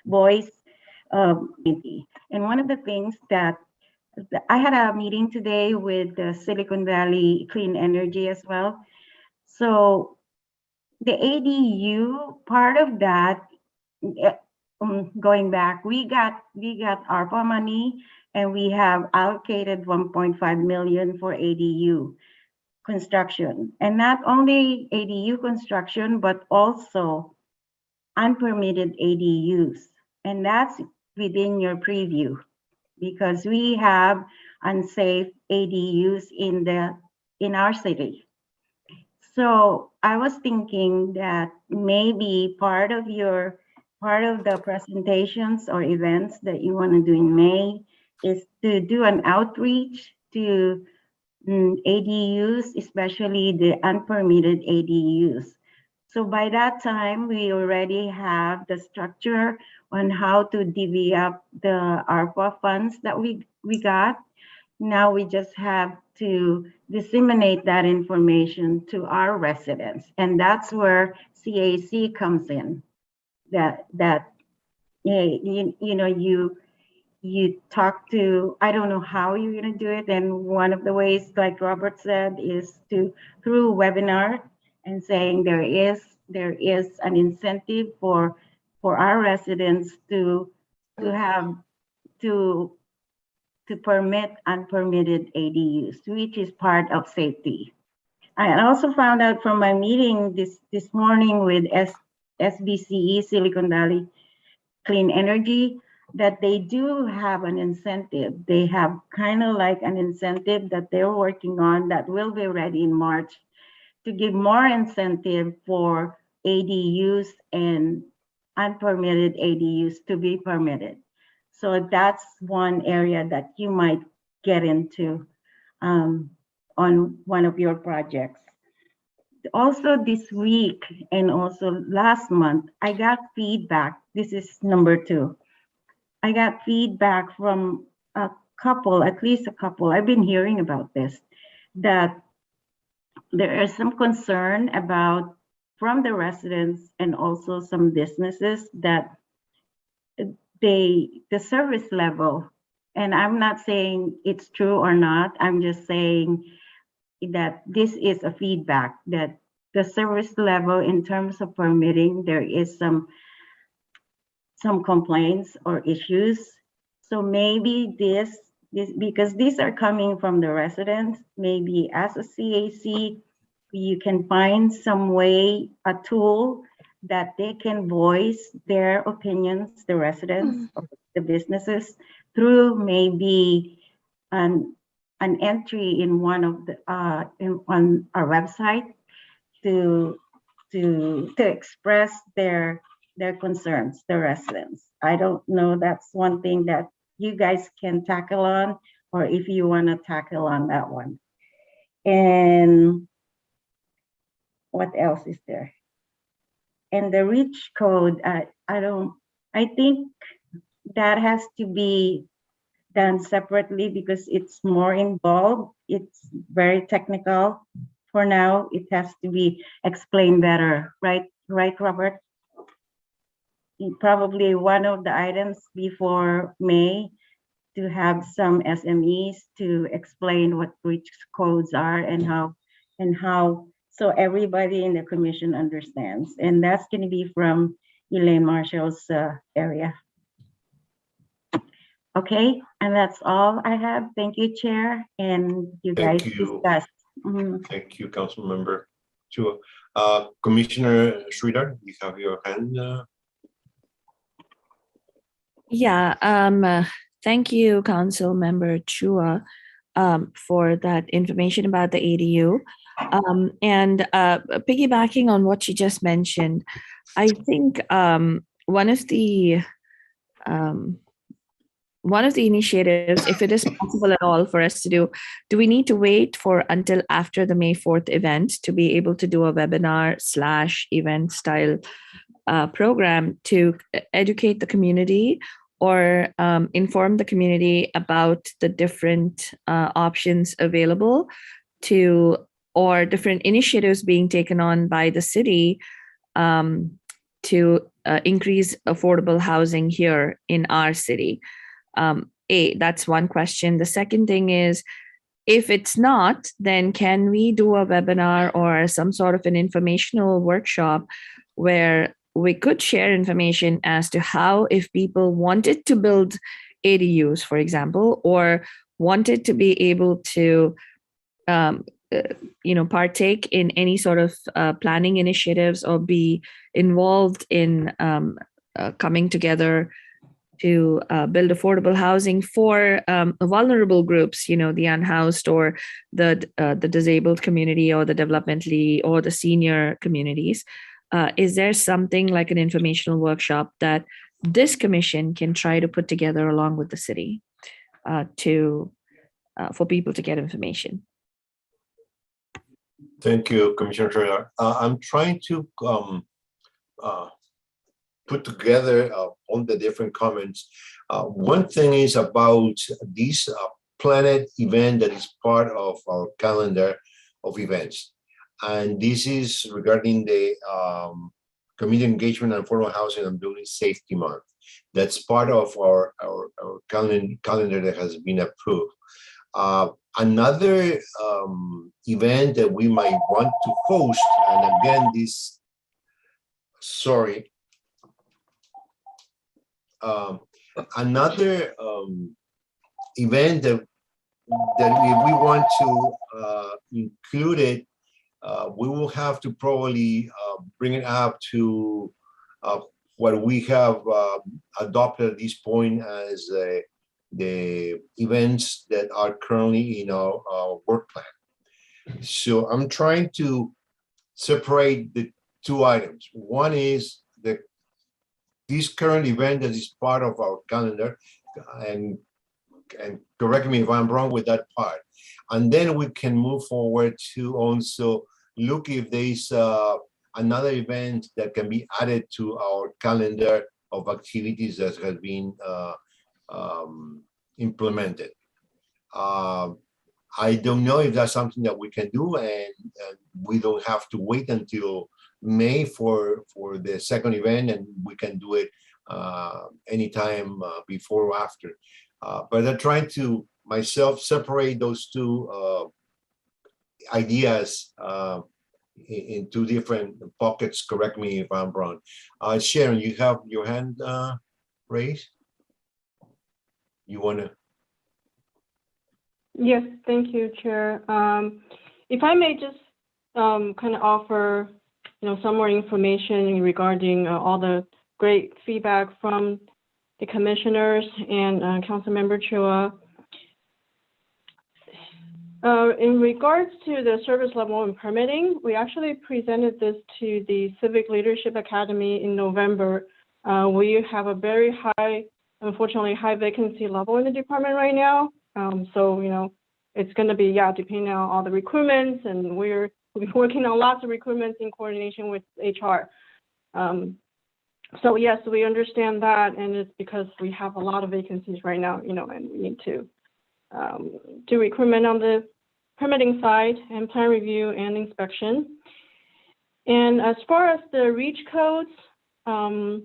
voice. And one of the things that I had a meeting today with the Silicon Valley Clean Energy as well. So the ADU part of that, going back, we got ARPA money, and we have allocated 1.5 million for ADU construction, and not only ADU construction, but also unpermitted ADUs, and that's within your preview, because we have unsafe ADUs in our city. So I was thinking that maybe part of the presentations or events that you want to do in May is to do an outreach to ADUs, especially the unpermitted ADUs. So by that time, we already have the structure on how to divvy up the ARPA funds that we got. Now we just have to disseminate that information to our residents, and that's where CAC comes in. That you talk to, I don't know how you're going to do it, and one of the ways, like Robert said, is through webinar, and saying there is an incentive for our residents to permit unpermitted ADUs, which is part of safety. I also found out from my meeting this morning with SBCE, Silicon Valley Clean Energy, that they do have an incentive. They have kind of like an incentive that they're working on that will be ready in March, to give more incentive for ADUs and unpermitted ADUs to be permitted. So that's one area that you might get into on one of your projects. Also this week and also last month, I got feedback. This is number 2. I got feedback from a couple, at least a couple, I've been hearing about this, that there is some concern about from the residents and also some businesses that the service level, and I'm not saying it's true or not, I'm just saying that this is a feedback that the service level in terms of permitting, there is some complaints or issues. So maybe this because these are coming from the residents, maybe as a CAC, you can find some way, a tool that they can voice their opinions, the residents or the businesses, through maybe an entry in one of the on our website to express their concerns, the residents. I don't know, that's one thing that you guys can tackle on, or if you want to tackle on that one. And what else is there? And the reach code, I think that has to be done separately because it's more involved. It's very technical. For now, it has to be explained better, right, Robert? Probably one of the items before May to have some SMEs to explain what reach codes are and how so everybody in the commission understands. And that's going to be from Elaine Marshall's area. Okay, and that's all I have. Thank you, Chair, and you guys discuss. Thank you, Council Member Chua. Commissioner Sridhar, you have your hand. Yeah, thank you, Council Member Chua, for that information about the ADU. And piggybacking on what you just mentioned, I think one of the initiatives, if it is possible at all for us to do we need to wait for until after the May 4th event to be able to do a webinar/event style program to educate the community or inform the community about the different options available to, or different initiatives being taken on by the city to increase affordable housing here in our city? That's one question. The second thing is, if it's not, then can we do a webinar or some sort of an informational workshop where we could share information as to how, if people wanted to build ADUs, for example, or wanted to be able to partake in any sort of planning initiatives or be involved in coming together to build affordable housing for vulnerable groups, the unhoused or the disabled community or the developmentally or the senior communities. Is there something like an informational workshop that this commission can try to put together along with the city for people to get information? Thank you, Commissioner Sridhar. I'm trying to put together all the different comments. One thing is about this planet event that is part of our calendar of events. And this is regarding the community engagement and affordable housing and building safety month. That's part of our calendar that has been approved. Another event that we might want to host, and again, another event that we want to include it, we will have to probably bring it up to what we have adopted at this point as the events that are currently in our work plan. So I'm trying to separate the two items. One is this current event that is part of our calendar, and correct me if I'm wrong with that part. And then we can move forward to also look if there's another event that can be added to our calendar of activities that has been implemented. I don't know if that's something that we can do, and we don't have to wait until May for the second event, and we can do it anytime before or after. But I'm trying to myself separate those two ideas in two different pockets. Correct me if I'm wrong. Sharon, you have your hand raised. You want to? Yes, thank you, Chair. If I may just kind of offer, some more information regarding all the great feedback from the commissioners and Councilmember Chua. In regards to the service level and permitting, we actually presented this to the Civic Leadership Academy in November. We have a very high, unfortunately, high vacancy level in the department right now. So, it's going to be, depending on all the recruitments, and we'll be working on lots of recruitments in coordination with HR. So yes, we understand that, and it's because we have a lot of vacancies right now, and we need to do recruitment on the permitting side and plan review and inspection. And as far as the REACH codes, I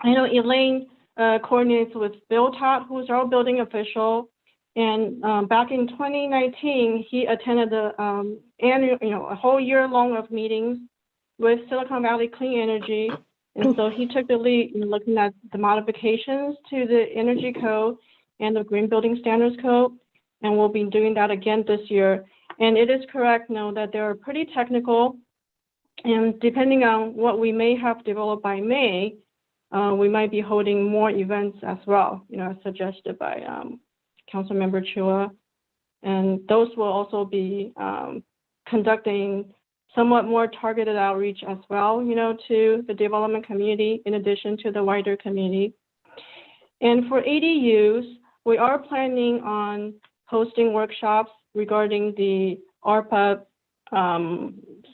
know Elaine coordinates with Bill Todd, who's our building official. And back in 2019, he attended the annual, a whole year long of meetings with Silicon Valley Clean Energy. And so he took the lead in looking at the modifications to the energy code and the Green Building Standards Code. And we'll be doing that again this year. And it is correct, that they are pretty technical. And depending on what we may have developed by May, we might be holding more events as well, as suggested by Councilmember Chua. And those will also be conducting somewhat more targeted outreach as well, to the development community in addition to the wider community. And for ADUs, we are planning on hosting workshops regarding the ARPA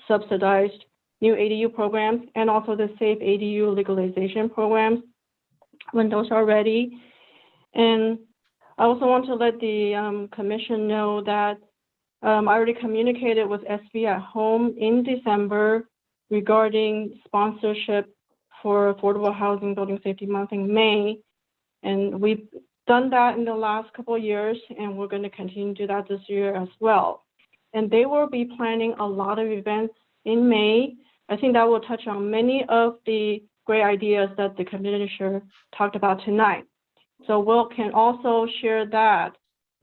subsidized new ADU programs and also the safe ADU legalization programs when those are ready. And I also want to let the commission know that I already communicated with SB at Home in December regarding sponsorship for Affordable Housing Building Safety Month in May. And we've done that in the last couple of years, and we're going to continue to do that this year as well. And they will be planning a lot of events in May. I think that will touch on many of the great ideas that the commissioner talked about tonight. So we can also share that,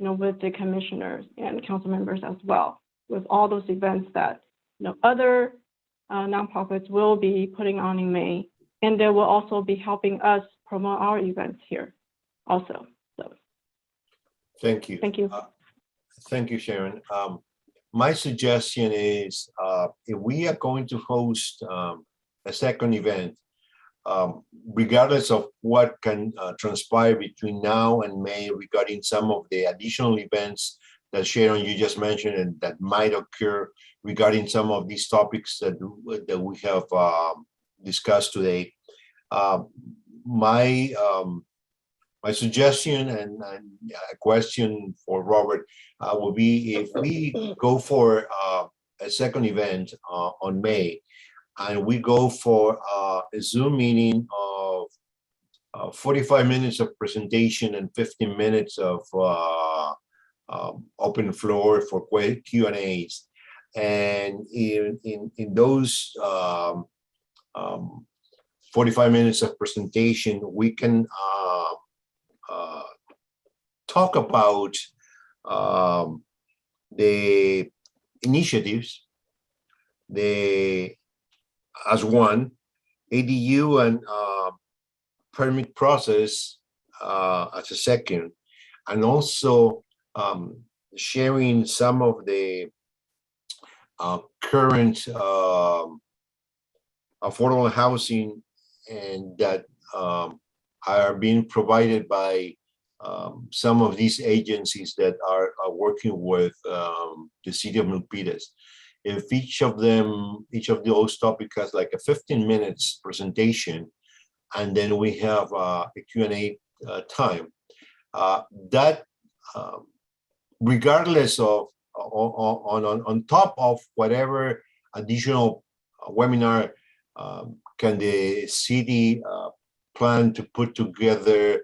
with the commissioners and council members as well, with all those events that, other nonprofits will be putting on in May, and they will also be helping us promote our events here also. So thank you. Thank you. Thank you, Sharon. My suggestion is if we are going to host a second event, regardless of what can transpire between now and May regarding some of the additional events that Sharon, you just mentioned, and that might occur regarding some of these topics that we have discussed today. My suggestion and a question for Robert would be if we go for a second event on May, and we go for a Zoom meeting of 45 minutes of presentation and 15 minutes of open floor for Q&As. And in those 45 minutes of presentation, we can talk about the initiatives, as one, ADU and permit process as a second, and also sharing some of the current affordable housing and that are being provided by some of these agencies that are working with the city of Milpitas. If each of those topics has like a 15 minutes presentation, and then we have a Q&A time, That regardless of on top of whatever additional webinar can the city plan to put together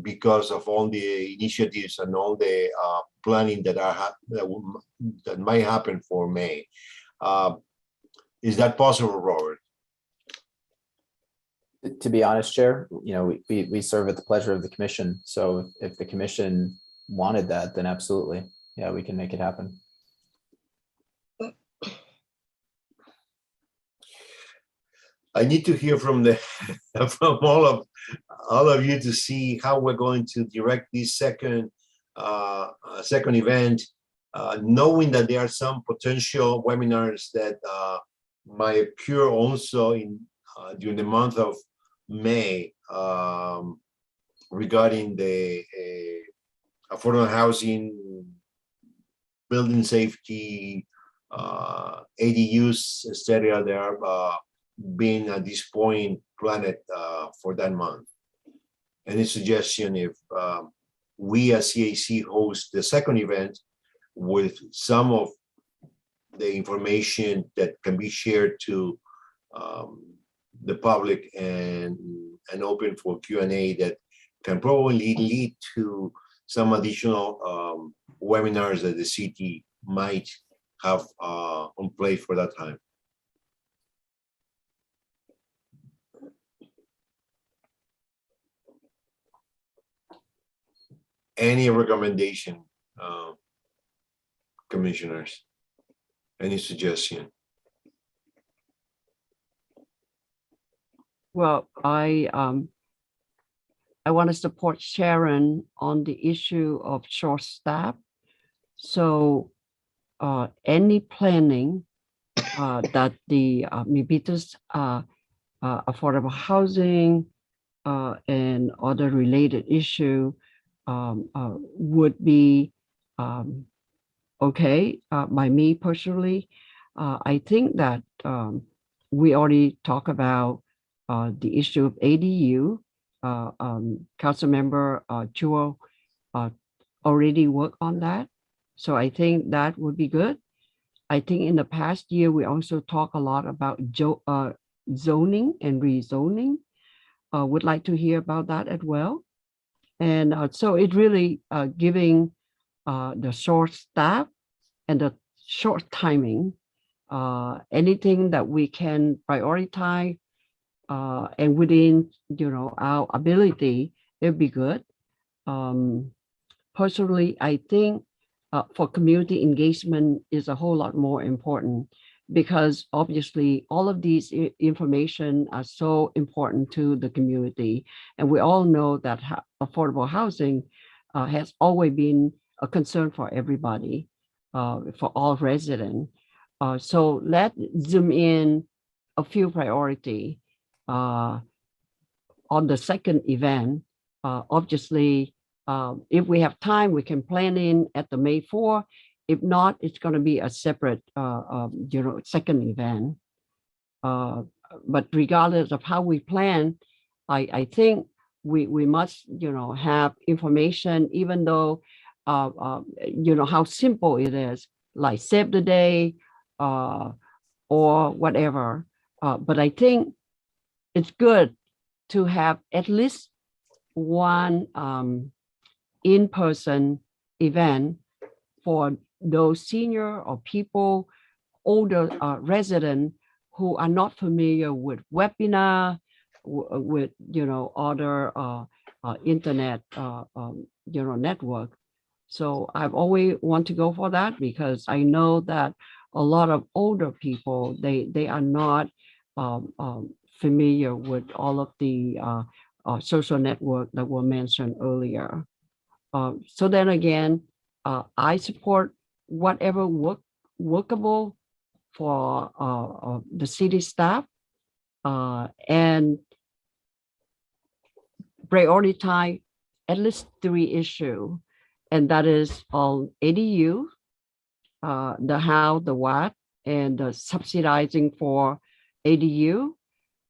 because of all the initiatives and all the planning that that might happen for May. Is that possible, Robert? To be honest, Chair, we serve at the pleasure of the commission. So if the commission wanted that, then absolutely, yeah, we can make it happen. I need to hear from from all of you to see how we're going to direct this second event, knowing that there are some potential webinars that might occur also in during the month of May regarding the affordable housing, building safety, ADUs, etc. They are being at this point planned for that month. Any suggestion if we as CAC host the second event with some of the information that can be shared to the public and open for Q&A that can probably lead to some additional webinars that the city might have on play for that time. Any recommendation, commissioners? Any suggestion? Well, I want to support Sharon on the issue of short staff. So any planning that the Milpitas affordable housing and other related issue would be okay by me personally. I think that we already talked about the issue of ADU. Councilmember Chuo already worked on that. So I think that would be good. I think in the past year, we also talk a lot about zoning and rezoning. Would like to hear about that as well. And so it really giving the short staff and the short timing, anything that we can prioritize and within our ability, it'd be good. Personally, I think for community engagement is a whole lot more important because obviously all of these information are so important to the community. And we all know that affordable housing has always been a concern for everybody, for all residents. So let's zoom in a few priority on the second event. Obviously, if we have time, we can plan in at the May 4. If not, it's going to be a separate, second event. But regardless of how we plan, I think we must, have information, even though, how simple it is, like save the day or whatever. But I think it's good to have at least one in-person event for those senior or people, older residents who are not familiar with webinar, with other internet network. So I've always want to go for that because I know that a lot of older people they are not familiar with all of the social network that were mentioned earlier. So then again, I support whatever workable for the city staff and prioritize at least 3 issues, and that is all ADU, the how, the what, and the subsidizing for ADU.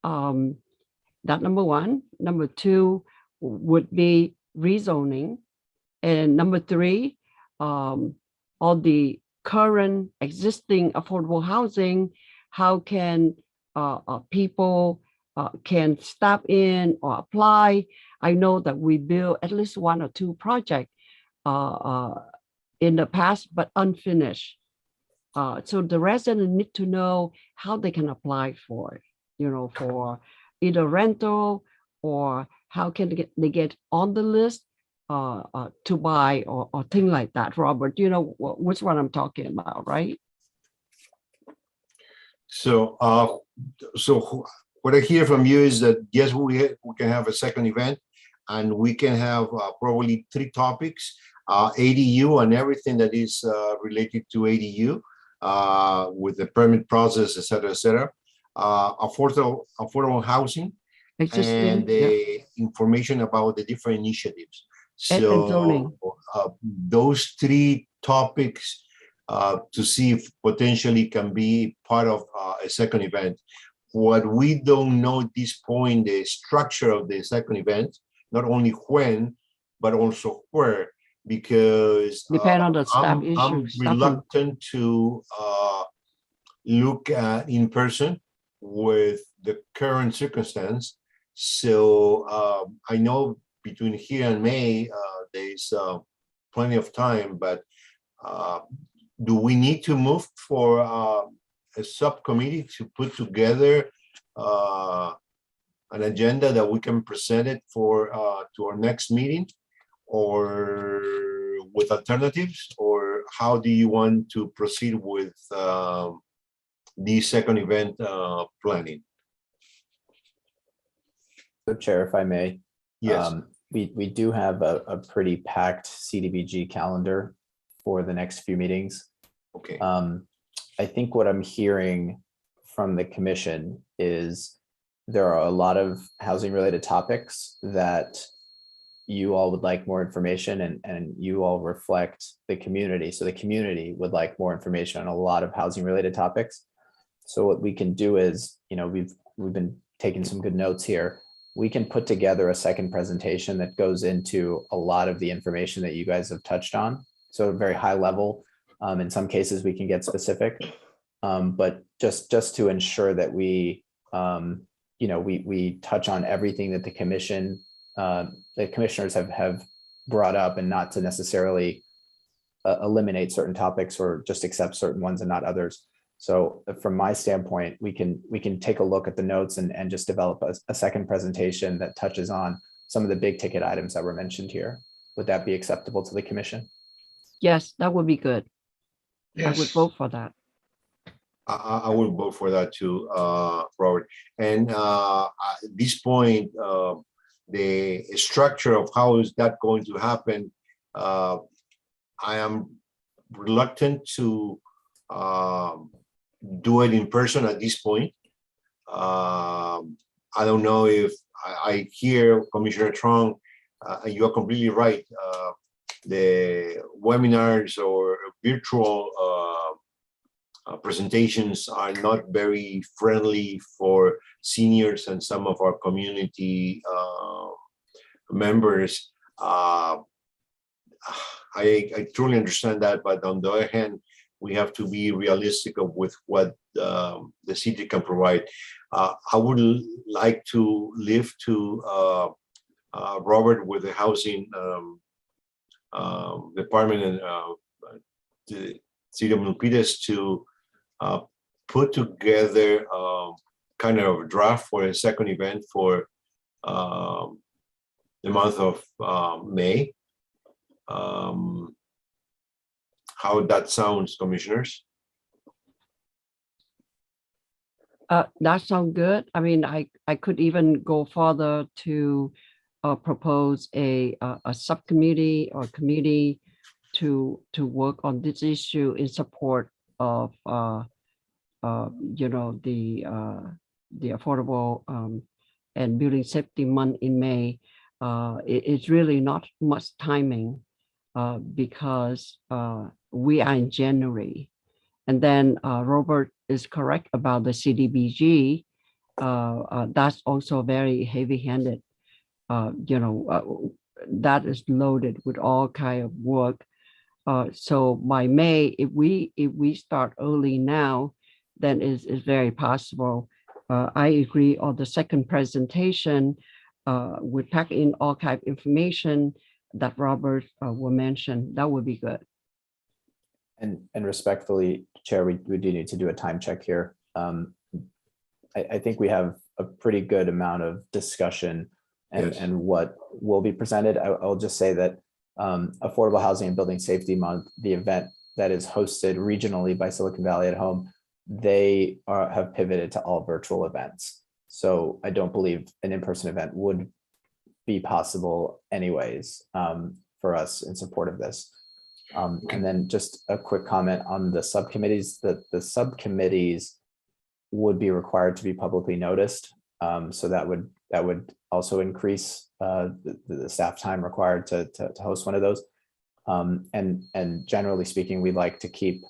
That number 1. Number 2 would be rezoning. And number three, all the current existing affordable housing, how can people can step in or apply. I know that we built at least one or two projects in the past, but unfinished. So the residents need to know how they can apply for it, for either rental or how can they get on the list to buy or things like that. Robert, you know which one I'm talking about, right? So, what I hear from you is that yes, we can have a second event, and we can have probably 3 topics: ADU and everything that is related to ADU, with the permit process, et cetera, affordable housing, Existing, and the information about the different initiatives. And So zoning. those 3 topics to see if potentially can be part of a second event. What we don't know at this point, the structure of the second event, not only when, but also where, because Depend on the staff I'm issues. reluctant to look at in person with the current circumstance. So I know between here and May, there's plenty of time, but do we need to move for a subcommittee to put together an agenda that we can present it for to our next meeting, or with alternatives, or how do you want to proceed with the second event planning? So Chair, if I may. Yes. We do have a pretty packed CDBG calendar for the next few meetings. Okay. I think what I'm hearing from the commission is there are a lot of housing related topics that you all would like more information, and you all reflect the community. So the community would like more information on a lot of housing related topics. So what we can do is, we've been taking some good notes here. We can put together a second presentation that goes into a lot of the information that you guys have touched on. So very high level. In some cases, we can get specific, but just to ensure that we touch on everything that the commissioners have brought up, and not to necessarily eliminate certain topics or just accept certain ones and not others. So from my standpoint, we can take a look at the notes and just develop a second presentation that touches on some of the big ticket items that were mentioned here. Would that be acceptable to the commission? Yes, that would be good. Yes. I would vote for that. I would vote for that too, Robert. And at this point, the structure of how is that going to happen, I am reluctant to do it in person at this point. I don't know if I hear Commissioner Trong, you are completely right. The webinars or virtual presentations are not very friendly for seniors and some of our community members. I truly understand that, but on the other hand, we have to be realistic with what the city can provide. I would like to leave to Robert with the housing department and the city of Milpitas to put together kind of a draft for a second event for the month of May. How that sounds, commissioners? That sounds good. I mean, I could even go further to propose a subcommittee or committee to work on this issue in support of the affordable and building safety month in May. It's really not much timing because we are in January. And then Robert is correct about the CDBG. That's also very heavy-handed. that is loaded with all kind of work. So by May, if we start early now, then it's very possible. I agree on the second presentation. We pack in all kind of information that Robert will mention. That would be good. And respectfully, Chair, we do need to do a time check here. I think we have a pretty good amount of discussion and what will be presented. I'll just say that Affordable Housing and Building Safety Month, the event that is hosted regionally by Silicon Valley at Home, they have pivoted to all virtual events. So I don't believe an in-person event would be possible anyways for us in support of this. And then just a quick comment on the subcommittees, that the subcommittees would be required to be publicly noticed. So that would also increase the staff time required to host one of those. And generally speaking, we like to keep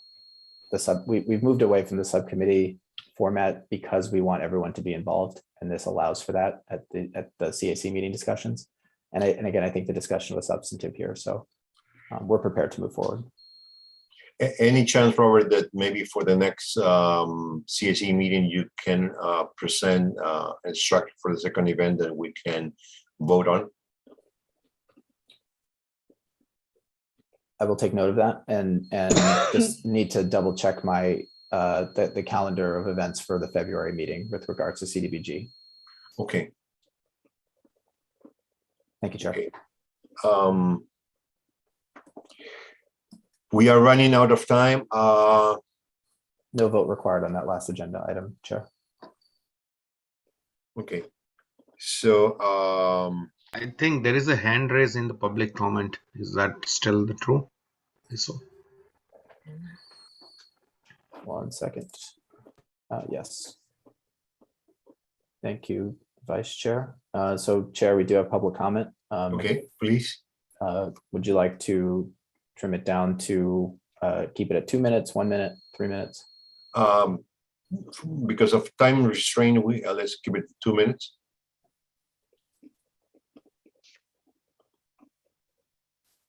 we've moved away from the subcommittee format because we want everyone to be involved, and this allows for that at the CAC meeting discussions. And again, I think the discussion was substantive here, so we're prepared to move forward. Any chance, Robert, that maybe for the next CAC meeting you can present instruction for the second event that we can vote on? I will take note of that and just need to double check my the calendar of events for the February meeting with regards to CDBG. Okay. Thank you, Chair. Okay. We are running out of time. No vote required on that last agenda item, Chair. Okay. So I think there is a hand raise in the public comment. Is that still the true? So 1 second. Yes. Thank you, Vice Chair. So Chair, we do have public comment. okay, please. Would you like to trim it down to keep it at 2 minutes, 1 minute, 3 minutes? Because of time restraint, we let's keep it 2 minutes.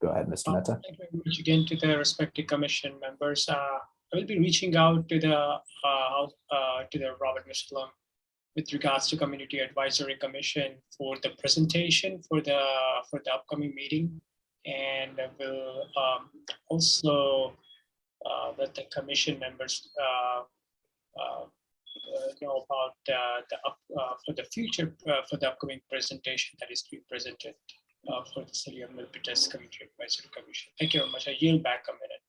Go ahead, Mr. Mehta. Thank you very much again to the respective commission members. I will be reaching out to the Robert Muslim with regards to Community Advisory Commission for the presentation for the upcoming meeting, and will also let the commission members know about for the future for the upcoming presentation that is to be presented for the City of Milpitas Community Advisory Commission. Thank you very much. I yield back a minute.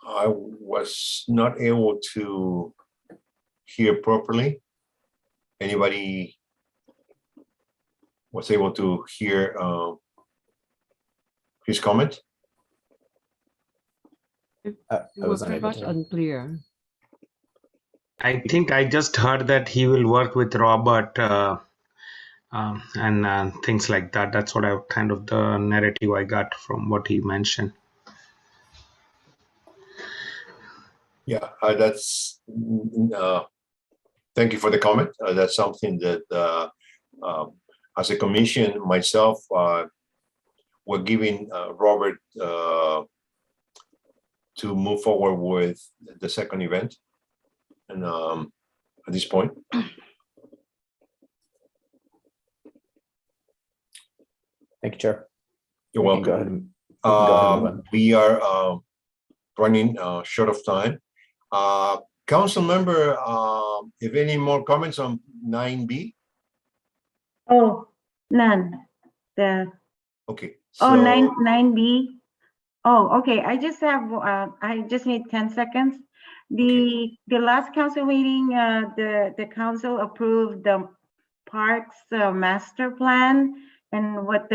I was not able to hear properly. Anybody was able to hear his comment? It was very much unclear. I think I just heard that he will work with Robert and things like that. That's what kind of the narrative I got from what he mentioned. Yeah, that's thank you for the comment. That's something that as a commission, myself, we're giving Robert to move forward with the second event. And at this point. Thank you, Chair. You're welcome. Go ahead. We are running short of time. Council member, if any more comments on 9B? Oh, none. Okay. So, 9B. Oh, okay. I just have, I just need 10 seconds. The last council meeting, the council approved the parks master plan. And what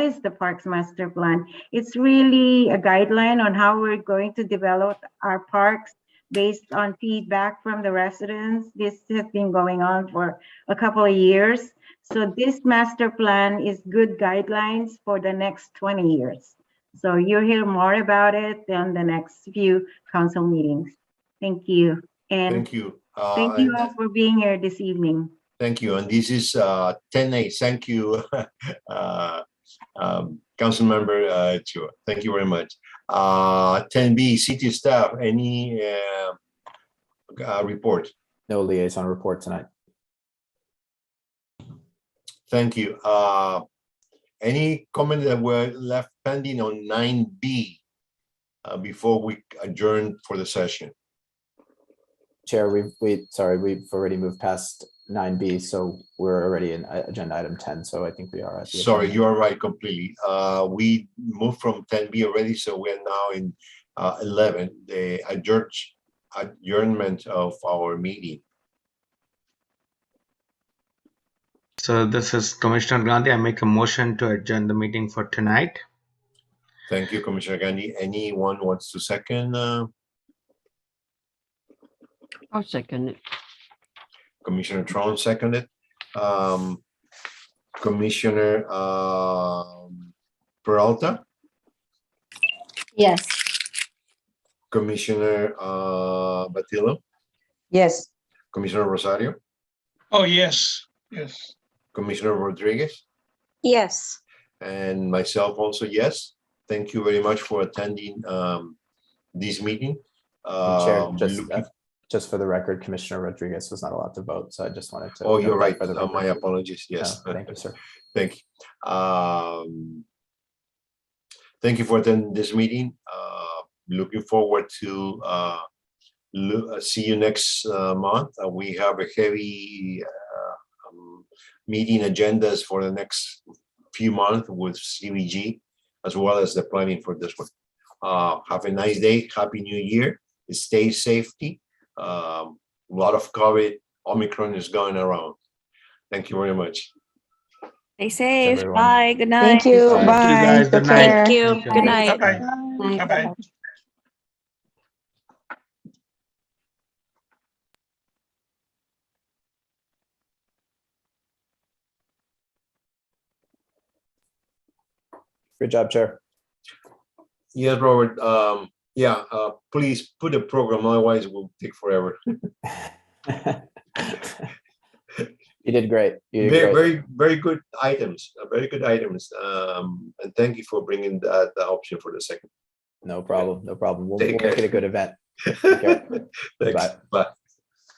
is the parks master plan? It's really a guideline on how we're going to develop our parks based on feedback from the residents. This has been going on for a couple of years. So this master plan is good guidelines for the next 20 years. So you'll hear more about it on the next few council meetings. Thank you. And thank you. Thank you all for being here this evening. Thank you. And this is 10A. Thank you, Council Member Chua. Thank you very much. 10B, city staff, any report? No liaison report tonight. Thank you. Any comment that were left pending on 9B before we adjourn for the session? Chair, we've already moved past 9B, so we're already in agenda item 10. So I think we are at the Sorry, agenda. you are right completely. We moved from 10B already, so we're now in 11, the adjournment of our meeting. So this is Commissioner Gandhi. I make a motion to adjourn the meeting for tonight. Thank you, Commissioner Gandhi. Anyone wants to second? I'll second it. Commissioner Tron seconded. Commissioner Peralta, Yes. Commissioner Batillo, Yes. Commissioner Rosario, Oh, yes, yes. Commissioner Rodriguez, Yes. and myself also, yes. Thank you very much for attending this meeting. Chair, Looking- just for the record, Commissioner Rodriguez was not allowed to vote, so I just wanted to. Oh, note you're that right. for the record. My apologies. Yes. No, thank you, sir. Thank you. Thank you for attending this meeting. Looking forward to see you next month. We have a heavy meeting agendas for the next few months with CVG, as well as the planning for this one. Have a nice day. Happy New Year. Stay safety. A lot of COVID, Omicron is going around. Thank you very much. Stay safe. everyone. Bye. Good night. Thank you. Thank you, Bye. guys. Good Take night. care. Thank you. Thank you. Good night. Bye-bye. Bye-bye. Good job, Chair. Yes, Robert. Yeah, please put a program, otherwise it will take forever. You did great. You did Very, great. very good items. Very good items. And thank you for bringing that option for the second. No problem. No problem. We'll Take make care. it a good event. Take care. Thanks. Bye. Bye.